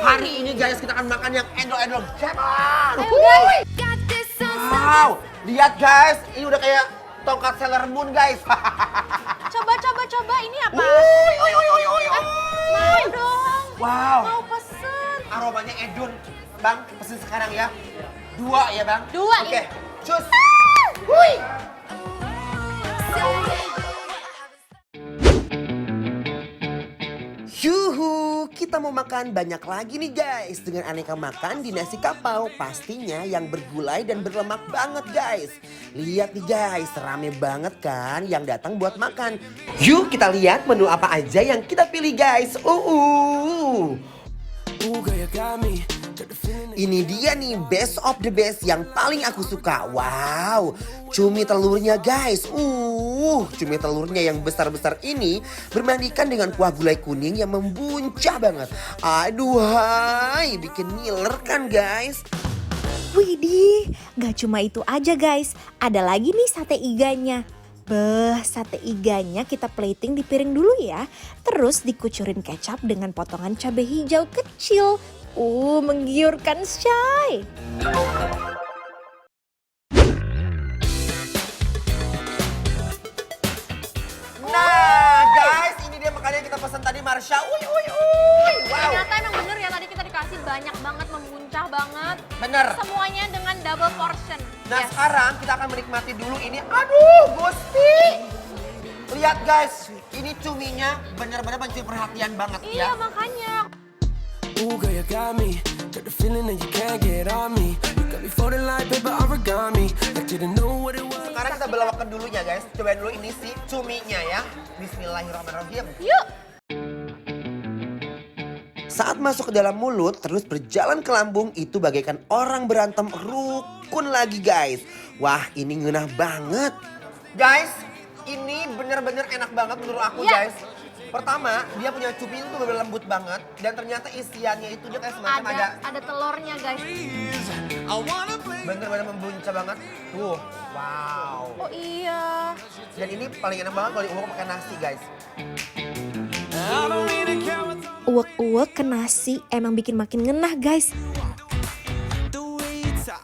Hari ini guys kita akan makan yang endol-endol. Come on! Ayo, guys. Wow, lihat guys, ini udah kayak tongkat Sailor Moon guys. Coba, ini apa? Uy. Mau dong. Wow, Mau pesen. aromanya edun. Bang, pesen sekarang ya. 2 ya bang? 2, Oke, iya. cus. Wuih. Yuhu, kita mau makan banyak lagi nih guys. Dengan aneka makan di nasi kapau. Pastinya yang bergulai dan berlemak banget guys. Lihat nih guys, rame banget kan yang datang buat makan. Yuk kita lihat menu apa aja yang kita pilih guys. Ini dia nih best of the best yang paling aku suka. Wow, cumi telurnya guys. Cumi telurnya yang besar-besar ini bermandikan dengan kuah gulai kuning yang membuncah banget. Aduh hai, bikin ngiler kan guys. Widih, gak cuma itu aja guys. Ada lagi nih sate iganya. Beh, sate iganya kita plating di piring dulu ya. Terus dikucurin kecap dengan potongan cabai hijau kecil. Menggiurkan syai. Nah guys, ini dia makanan yang kita pesan tadi Marsha. Wow. Ternyata emang bener ya tadi kita dikasih banyak banget, membuncah banget. Bener. Semuanya dengan double portion. Nah Yes. sekarang kita akan menikmati dulu ini. Aduh Gusti. Lihat guys, ini cuminya bener-bener mencuri perhatian banget Iya ya. makanya. Ooh, girl, you got me. Got the feeling that you can't get on me. You got me folding like paper origami. I didn't know what it was. Sekarang kita belawakan dulunya guys. Cobain dulu ini si cuminya ya. Bismillahirrahmanirrahim. Yuk. Saat masuk ke dalam mulut terus berjalan ke lambung itu bagaikan orang berantem rukun lagi guys. Wah ini ngenah banget. Guys ini bener-bener enak banget menurut aku Ya. guys. Pertama dia punya cumi itu bener lembut banget. Dan ternyata isiannya itu dia kayak semacam Ada telurnya guys. bener-bener membuncah banget. Wow. Oh iya. Dan ini paling enak banget kalau diulek pakai nasi guys. I don't really care what's Uwek-uwek ke nasi emang bikin makin ngenah guys. the way you talk.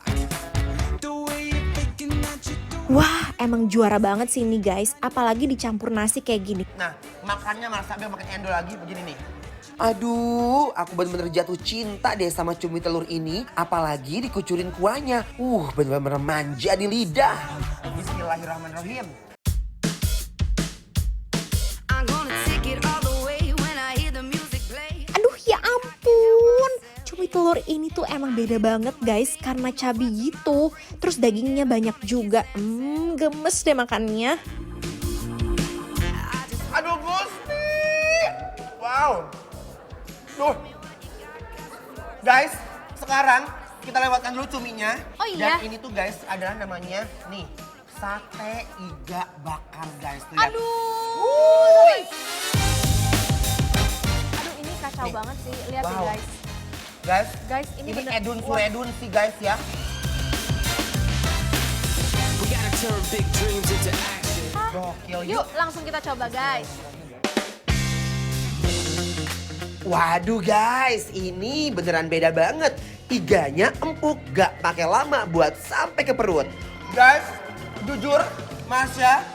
The way you thinking that you do. Wah, emang juara banget sih ini guys. Apalagi dicampur nasi kayak gini. Nah, makannya malah sambil makan endol lagi begini nih. Aduh, aku bener-bener jatuh cinta deh sama cumi telur ini. Apalagi dikucurin kuahnya. Bener-bener manja di lidah. Bismillahirrahmanirrahim. I'm gonna take it all the way when I hear the music play. Aduh ya ampun. Cumi telur ini tuh emang beda banget guys. Karena cabai gitu. Terus dagingnya banyak juga. Gemes deh makannya. Aduh Gusti. Wow. Tuh. Guys, sekarang kita lewatkan dulu cuminya. Oh iya? Dan ini tuh guys adalah namanya nih sate iga bakar guys. Tuh, lihat. Aduh. Aduh ini kacau Nih. banget sih. Lihat deh Wow. guys. Guys, ini ini bener- edun Wah. suredun sih guys ya. We gotta turn big dreams into action. Gokil Yuk langsung kita coba guys. Waduh guys, ini beneran beda banget. Iganya empuk, gak pakai lama buat sampai ke perut. Guys, jujur, Marsha,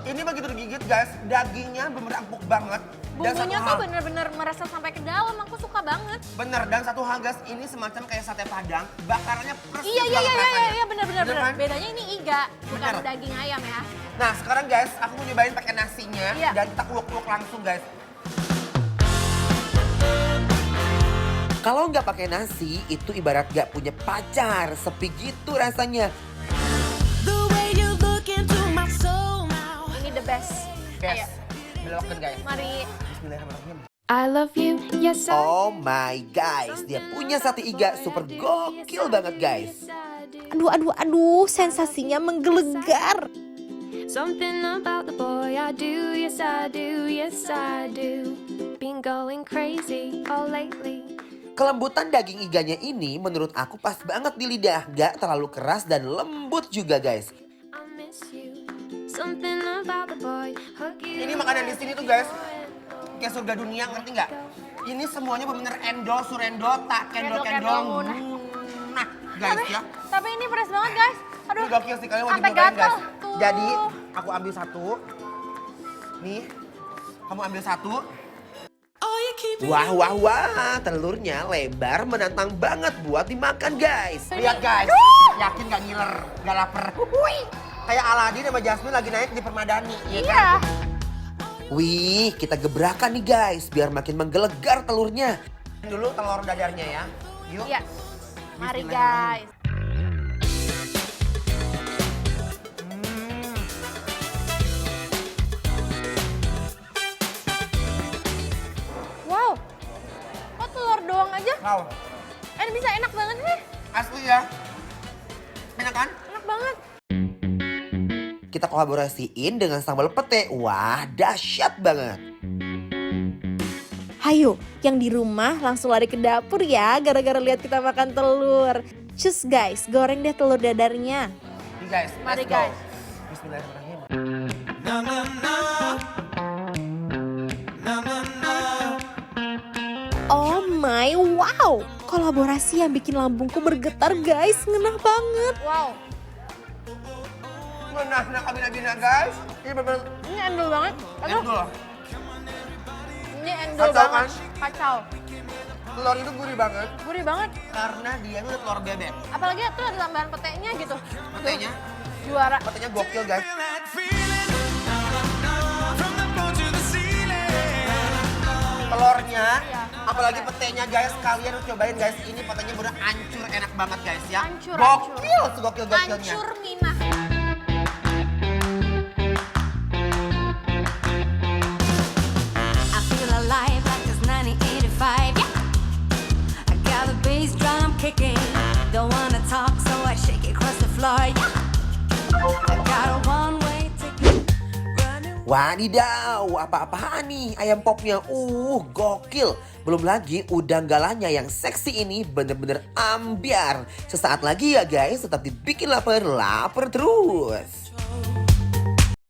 ini begitu digigit guys, dagingnya bener empuk banget. Dan Bumbunya satu tuh hal- bener-bener merasa sampai ke dalam. Aku suka banget. Bener, dan satu hal guys, ini semacam kayak sate padang, bakarannya persis Iya banget rasanya. bener-bener. Bener kan? Bedanya ini iga, bukan Bener. daging ayam ya. Nah sekarang guys, aku mau nyobain pakai nasinya Iya. dan kita ulek-ulek langsung guys. Kalau nggak pakai nasi, itu ibarat nggak punya pacar, sepi gitu rasanya. The way you look into my soul now. Ini the best. Guys, Ayo, belokkan guys. mari. Bismillahirrahmanirrahim. I love you, yes Oh my guys, dia punya sate iga super gokil banget guys. Aduh, sensasinya menggelegar. Something about the boy I do, yes I do, yes I do. Been going crazy all lately. Kelembutan daging iganya ini menurut aku pas banget di lidah. Gak terlalu keras dan lembut juga guys. I miss you. Something about the boy. Ini makanan di sini tuh guys, kayak surga dunia, ngerti nggak? Ini semuanya bener-bener endol, surendol, tak kendol-kendol. Kendol-kendol. Nah, guys ya. Tapi ini pedas banget guys. Aduh. Ini gokil sih, kalian wajib sampai nyobain gatel. guys. Tuh. Jadi, aku ambil satu. Nih, kamu ambil satu. Wah, wah, wah, telurnya lebar menantang banget buat dimakan guys. Lihat guys, yakin gak ngiler, gak lapar. Kayak Aladin sama Jasmine lagi naik di Permadani. Ya kan? Iya. Wih, kita gebrakan nih guys, biar makin menggelegar telurnya. Dulu telur dadarnya ya. Yuk. Iya. Mari guys. Wow. Kok telur doang aja? Wow, Ini bisa enak banget nih. asli ya. Enak kan? Enak banget. Kita kolaborasiin dengan sambal pete. Wah, dahsyat banget. Hayo, yang di rumah langsung lari ke dapur ya gara-gara lihat kita makan telur. Cus guys, goreng deh telur dadarnya. Nih guys, Mari, let's go. guys. Bismillahirrahmanirrahim. Oh my wow, kolaborasi yang bikin lambungku bergetar guys, ngenah banget. Wow. Nah, kabina-bina guys. Ini bener-bener Ini endul banget. Aduh. endul. Ini endul Kacau, banget. kan? Kacau. Telur itu gurih banget Gurih banget. karena dia itu telur bebek. Apalagi tuh ada tambahan petenya gitu. Petenya, Juara. petenya gokil guys. Telurnya, Iya. apalagi petenya guys, kalian harus cobain guys. Ini petenya bener hancur, enak banget guys ya. Hancur, Gokil, segokil-gokilnya. Hancur Mina. I feel alive like it's 1985. Yeah. I got the bass drum kicking. Don't wanna talk, so I shake it across the floor. Yeah. I got a one-way ticket. Running. Wadidaw, apa-apaan nih ayam popnya? Gokil. Belum lagi udang galanya yang seksi ini bener-bener ambiar. Sesaat lagi ya guys, tetap dibikin lapar terus.